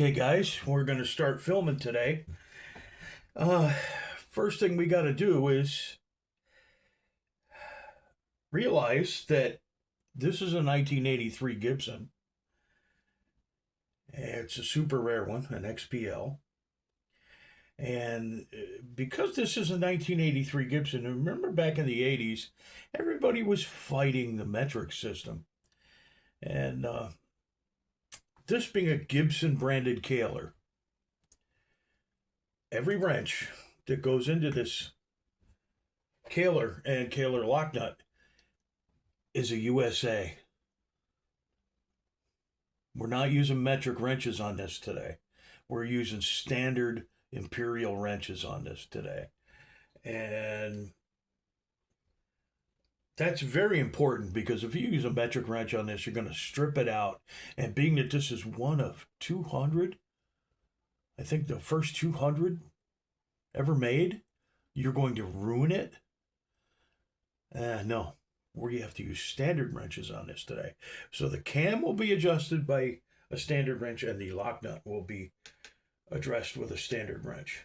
Okay, guys, we're going to start filming today. Uh, First thing we got to do is realize that this is a 1983 Gibson. It's a super rare one, an XPL. And because this is a 1983 Gibson, remember back in the 80s, everybody was fighting the metric system. And this being a Gibson branded Kaler, every wrench that goes into this Kaler and Kaler lock nut is a USA. We're not using metric wrenches on this today. We're using standard imperial wrenches on this today. And that's very important because if you use a metric wrench on this, you're going to strip it out. And being that this is one of 200, I think the first 200 ever made, you're going to ruin it. No, we have to use standard wrenches on this today. So the cam will be adjusted by a standard wrench and the lock nut will be addressed with a standard wrench.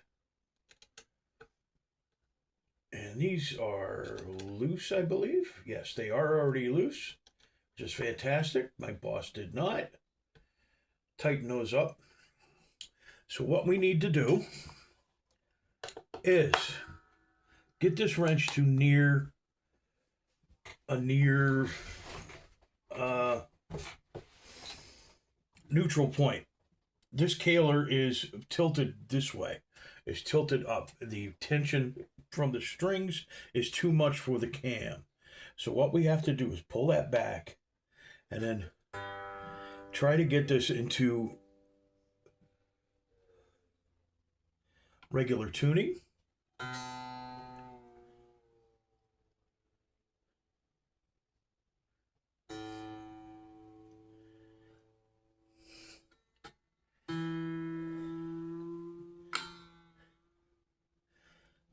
And these are loose, I believe. Yes, they are already loose. Just fantastic. My boss did not tighten those up. So what we need to do is get this wrench to a near neutral point. This Kaler is tilted this way. It's tilted up. The tension from the strings is too much for the cam. So what we have to do is pull that back and then try to get this into regular tuning.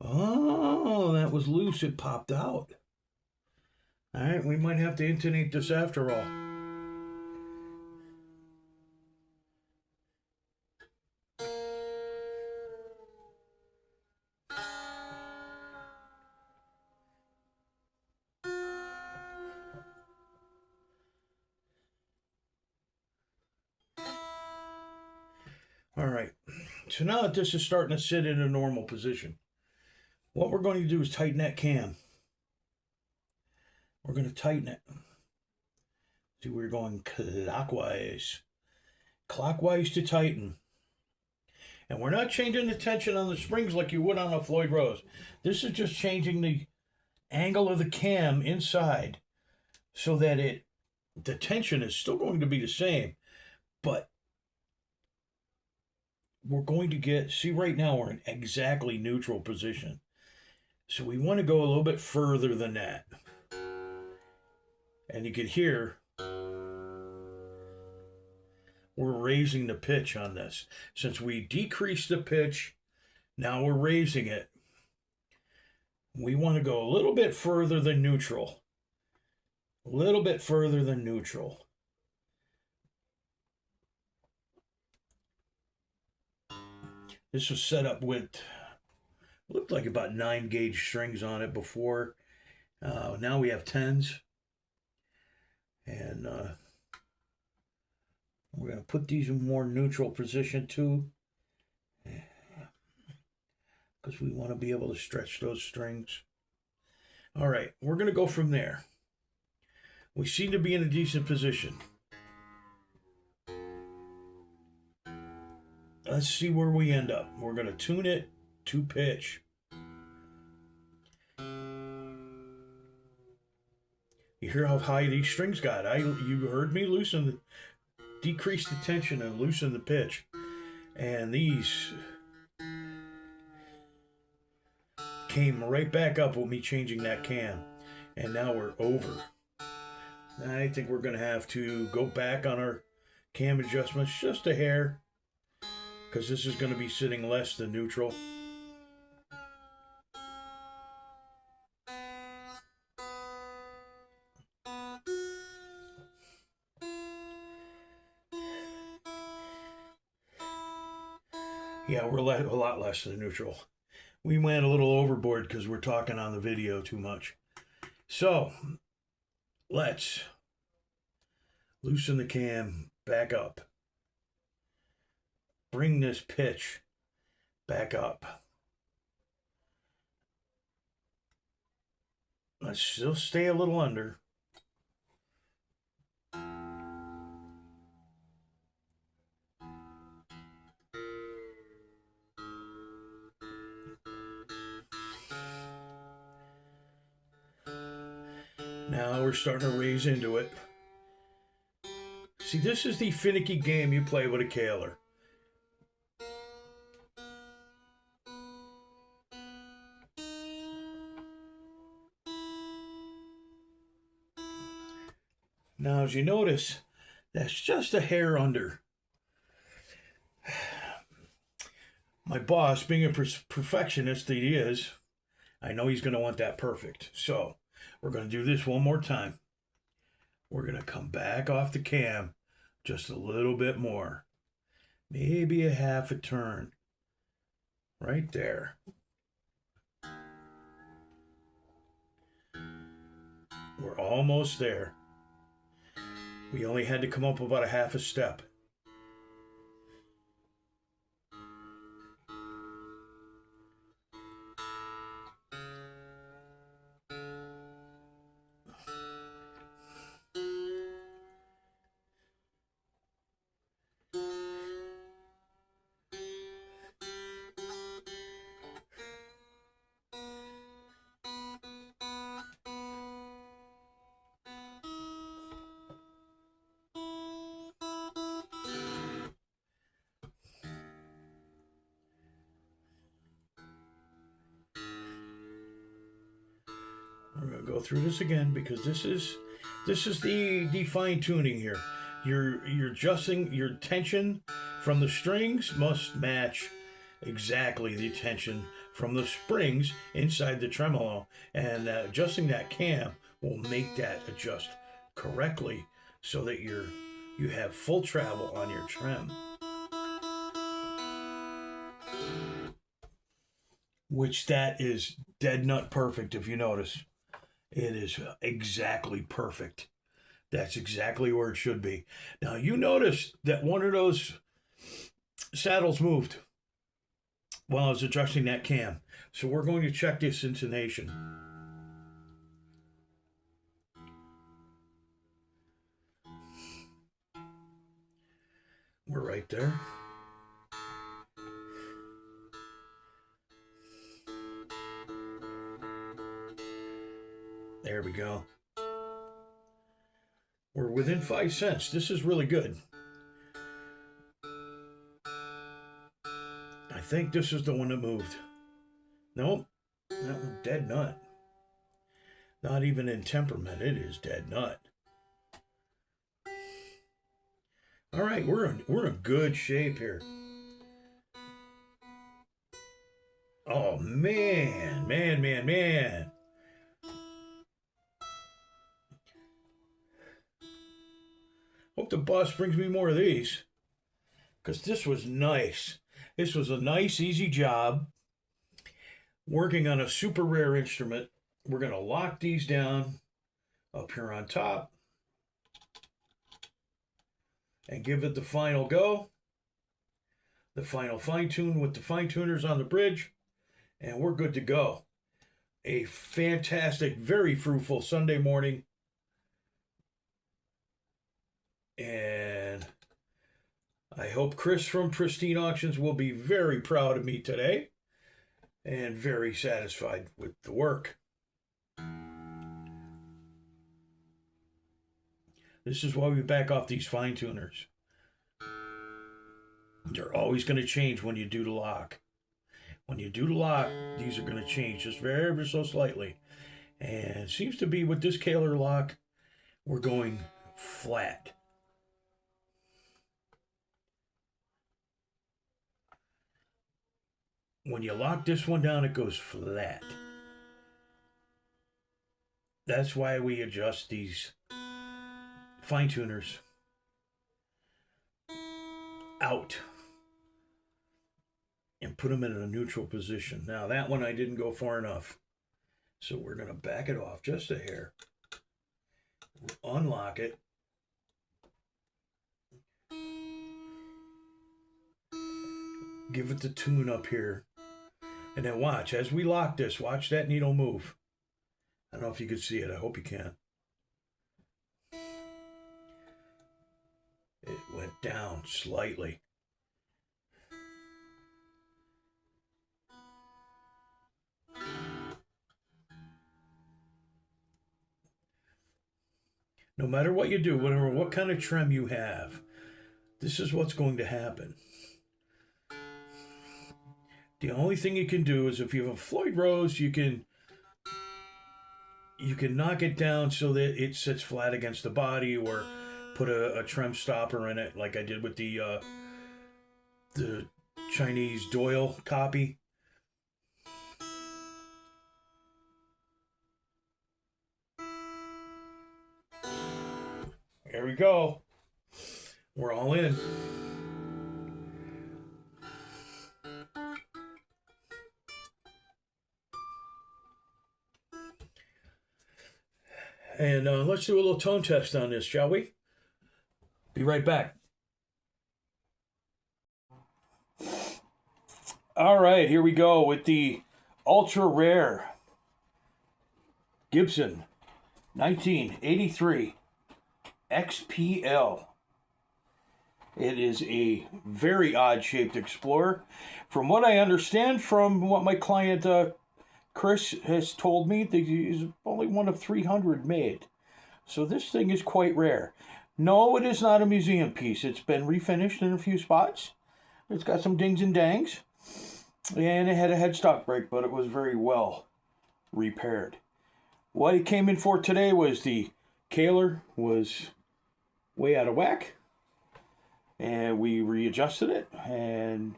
Oh, that was loose. It popped out. All right, we might have to intonate this after all. All right, so now that this is starting to sit in a normal position, what we're going to do is tighten that cam. We're going to tighten it. See, we're going clockwise. Clockwise to tighten. And we're not changing the tension on the springs like you would on a Floyd Rose. This is just changing the angle of the cam inside so that the tension is still going to be the same, but we're going to see right now we're in exactly neutral position. So we want to go a little bit further than that. And you can hear we're raising the pitch on this. Since we decreased the pitch, now we're raising it. We want to go a little bit further than neutral. A little bit further than neutral. This was set up with, looked like about 9-gauge strings on it before. Now we have 10s. And we're going to put these in more neutral position too, because we want to be able to stretch those strings. All right, we're going to go from there. We seem to be in a decent position. Let's see where we end up. We're going to tune it to pitch. You hear how high these strings got. You heard me decrease the tension and loosen the pitch. And these came right back up with me changing that cam. And now we're over. I think we're going to have to go back on our cam adjustments just a hair, because this is going to be sitting less than neutral. Yeah, we're a lot less than neutral. We went a little overboard because we're talking on the video too much. So let's loosen the cam back up. Bring this pitch back up. Let's still stay a little under. Now we're starting to raise into it. See, this is the finicky game you play with a Kaler. Now, as you notice, that's just a hair under. My boss, being a perfectionist that he is, I know he's going to want that perfect. So we're going to do this one more time. We're going to come back off the cam just a little bit more. Maybe a half a turn. Right there. We're almost there. We only had to come up about a half a step. We're going to go through this again because this is the fine tuning here. You're adjusting your tension from the strings must match exactly the tension from the springs inside the tremolo, and adjusting that cam will make that adjust correctly so that you have full travel on your trem. Which that is dead nut perfect if you notice. It is exactly perfect. That's exactly where it should be. Now, you notice that one of those saddles moved while I was adjusting that cam. So we're going to check this intonation. We're right there. There we go. We're within 5 cents. This is really good. I think this is the one that moved. Nope. That one dead nut. Not even in temperament. It is dead nut. All right, we're in good shape here. Oh man. Hope the boss brings me more of these. Because this was nice. This was a nice, easy job. Working on a super rare instrument. We're going to lock these down up here on top. And give it the final go. The final fine tune with the fine tuners on the bridge. And we're good to go. A fantastic, very fruitful Sunday morning. And I hope Chris from Pristine Auctions will be very proud of me today and very satisfied with the work. This is why we back off these fine tuners. They're always going to change when you do the lock. When you do the lock, these are going to change just very, ever so slightly. And it seems to be with this Kaler lock, we're going flat. When you lock this one down, it goes flat. That's why we adjust these fine tuners out. put them in a neutral position. Now that one I didn't go far enough. So we're going to back it off just a hair. Unlock it. Give it the tune up here. And then watch, as we lock this, watch that needle move. I don't know if you can see it. I hope you can. It went down slightly. No matter what you do, whatever what kind of trim you have, this is what's going to happen. The only thing you can do is if you have a Floyd Rose, you can knock it down so that it sits flat against the body, or put a trim stopper in it, like I did with the Chinese Doyle copy. There we go. We're all in. And let's do a little tone test on this, shall we? Be right back. All right, here we go with the ultra rare Gibson 1983 XPL. It is a very odd-shaped Explorer. From what I understand, from what my client Chris has told me, that is only one of 300 made. So this thing is quite rare. No, it is not a museum piece. It's been refinished in a few spots. It's got some dings and dangs. And it had a headstock break, but it was very well repaired. What it came in for today was the Kaler was way out of whack. And we readjusted it and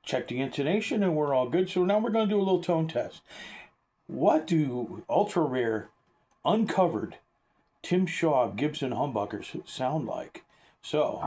checked the intonation, and we're all good. So now we're going to do a little tone test. What do ultra rare, uncovered Tim Shaw Gibson humbuckers sound like? So.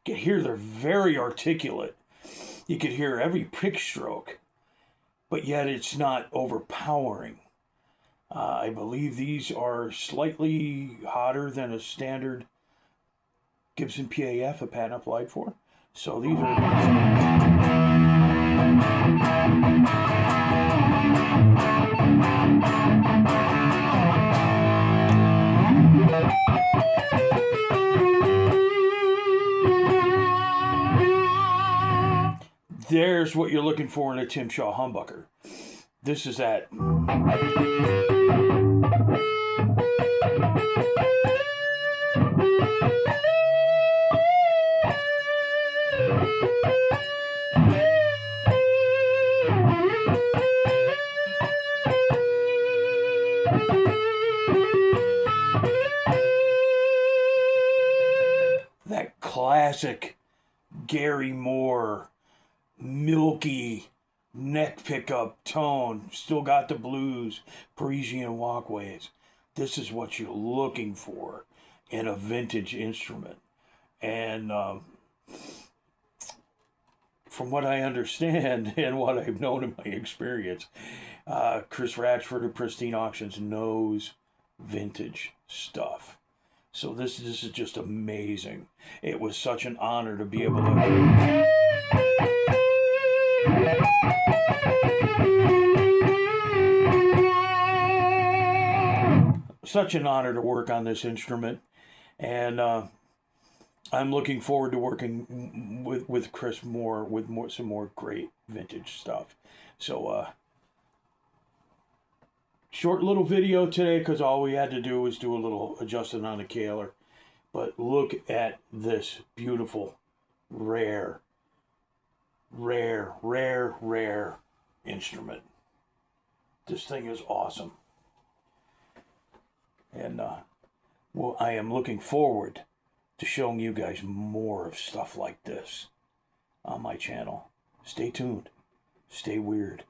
You can hear they're very articulate. You could hear every pick stroke, but yet it's not overpowering. I believe these are slightly hotter than a standard Gibson PAF, a patent applied for. So these are... There's what you're looking for in a Tim Shaw humbucker. This is that. That classic Gary Moore milky neck pickup tone, still got the blues, Parisian walkways. This is what you're looking for in a vintage instrument. And from what I understand and what I've known in my experience, Chris Ratchford of Pristine Auctions knows vintage stuff. So this is just amazing. It was such an honor to be able to... such an honor to work on this instrument, and I'm looking forward to working with Chris more with some more great vintage stuff. So short little video today because all we had to do was do a little adjusting on the Kaler. But look at this beautiful, rare instrument. This thing is awesome. And well, I am looking forward to showing you guys more of stuff like this on my channel. Stay tuned. Stay weird.